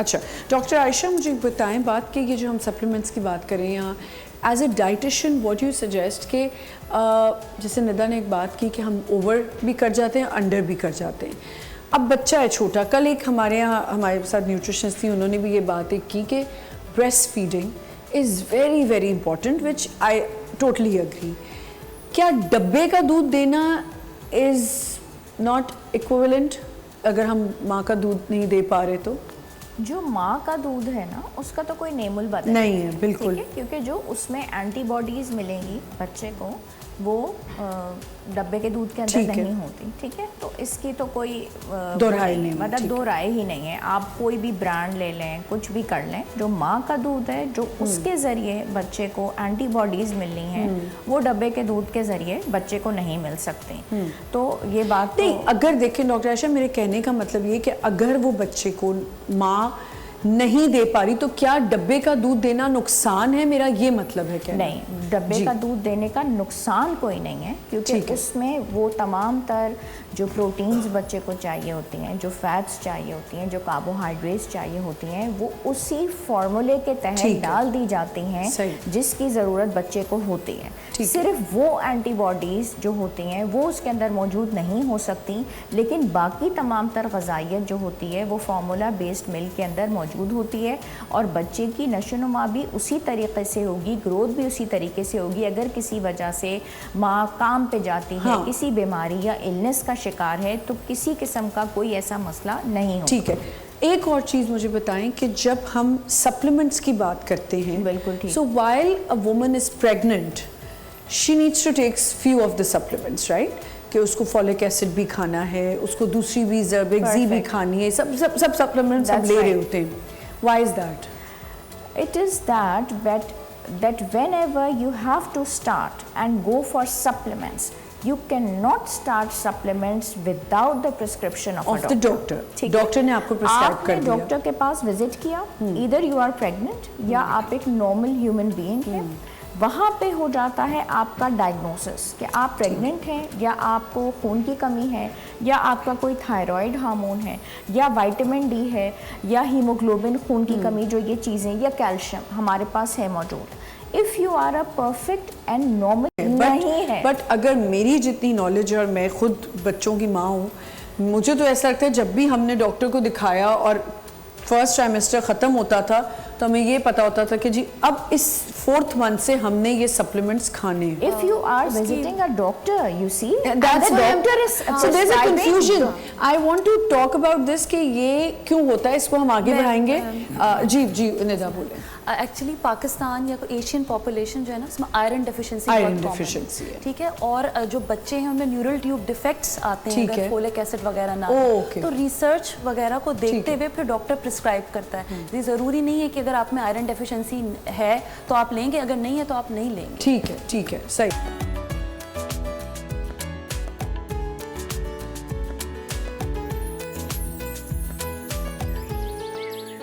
अच्छा डॉक्टर आयशा, मुझे बताएं बात कि ये जो हम सप्लीमेंट्स की बात करें या as a dietitian what you suggest कि जैसे निदा ने एक बात की कि हम ओवर भी कर जाते हैं, अंडर भी कर जाते हैं। अब बच्चा है छोटा, कल एक हमारे यहाँ हमारे साथ न्यूट्रिशनिस्ट थी, उन्होंने भी ये बात एक की कि breast feeding is very very important, which I totally agree. क्या डब्बे का दूध देना इज़ नॉट इक्विवेलेंट अगर हम माँ का दूध नहीं दे पा रहे तो? जो माँ का दूध है ना, उसका तो कोई नेमुल बदल नहीं है, बिल्कुल, क्योंकि जो उसमें एंटीबॉडीज़ मिलेंगी बच्चे को वो डब्बे के दूध के अंदर नहीं होती, ठीक है। तो इसकी तो कोई दो राय नहीं, मतलब दो राय ही नहीं है। आप कोई भी ब्रांड ले लें, कुछ भी कर लें, जो माँ का दूध है, जो उसके ज़रिए बच्चे को एंटीबॉडीज़ मिलनी है, वो डब्बे के दूध के ज़रिए बच्चे को नहीं मिल सकती। तो ये बात नहीं, अगर देखें डॉक्टर आयशा, मेरे कहने का मतलब ये कि अगर वो बच्चे को माँ नहीं दे पा रही तो क्या डब्बे का दूध देना नुकसान है? मेरा ये मतलब है क्या? नहीं, डब्बे का दूध देने का नुकसान कोई नहीं है, क्योंकि उसमें वो तमाम तर जो प्रोटीन्स बच्चे को चाहिए होती हैं, जो फैट्स चाहिए होती हैं, जो कार्बोहाइड्रेट्स चाहिए होती हैं, वो उसी फार्मूले के तहत डाल दी जाती हैं जिसकी ज़रूरत बच्चे को होती है। सिर्फ वो एंटीबॉडीज़ जो होती हैं वो उसके अंदर मौजूद नहीं हो सकती, लेकिन बाकी तमाम तर ग़िज़ाइयत जो होती है वो फार्मूला बेस्ड मिल्क के अंदर मौजूद होती है, और बच्चे की नशोनुमा भी उसी तरीके से होगी, ग्रोथ भी उसी तरीके से होगी। अगर किसी वजह से माँ काम पे जाती है, किसी बीमारी या इलनेस का शिकार है, तो किसी किस्म का कोई ऐसा मसला नहीं होगा। ठीक है, एक और चीज़ मुझे बताएं कि जब हम सप्लीमेंट्स की बात करते हैं, बिल्कुल ठीक, so while a woman is pregnant she needs to take few of the supplements, right? कि उसको फॉलिक एसिड भी खाना है, उसको दूसरी भी ज़र्बेक्सी भी खानी है, सब सब सब सप्लीमेंट्स सब ले रहे होते हैं। Why is that? It is that whenever you have to start and go for supplements, you cannot start supplements without the prescription of a doctor. Doctor ने आपको प्रिस्क्राइब कर दिया, डॉक्टर के पास विजिट किया, either you are pregnant या आप एक normal human being हैं, वहाँ पे हो जाता है आपका डायग्नोसिस कि आप प्रेग्नेंट हैं, या आपको खून की कमी है, या आपका कोई थायराइड हार्मोन है, या विटामिन डी है, या हीमोग्लोबिन खून की कमी, जो ये चीज़ें, या कैल्शियम हमारे पास है मौजूद। If you are a perfect and normal नहीं है, बट अगर मेरी जितनी नॉलेज है और मैं खुद बच्चों की माँ हूँ, मुझे तो ऐसा लगता है जब भी हमने डॉक्टर को दिखाया और फर्स्ट ट्राइमेस्टर ख़त्म होता था तो हमें ये पता होता था कि जी अब इस 4th मंथ से हमने ये सप्लीमेंट्स खाने हैं। If you are visiting a doctor, you see, that's the doctor is so there's a confusion. I want to talk about this कि ये क्यों होता है, इसको हम आगे बढ़ाएंगे। जी जी निदा बोले। एक्चुअली पाकिस्तान या एशियन पॉपुलेशन जो है ना, उसमें आयरन डेफिशिएंसी है, ठीक है, और जो बच्चे हैं उनमें न्यूरल ट्यूब डिफेक्ट्स आते हैं अगर फोलिक एसिड वगैरह ना हो, तो रिसर्च वगैरह को देखते हुए फिर डॉक्टर प्रिस्क्राइब करता है। ये ज़रूरी नहीं है कि अगर आप में आयरन डेफिशिएंसी है तो आप लेंगे, अगर नहीं है तो आप नहीं लेंगे। ठीक है, सही।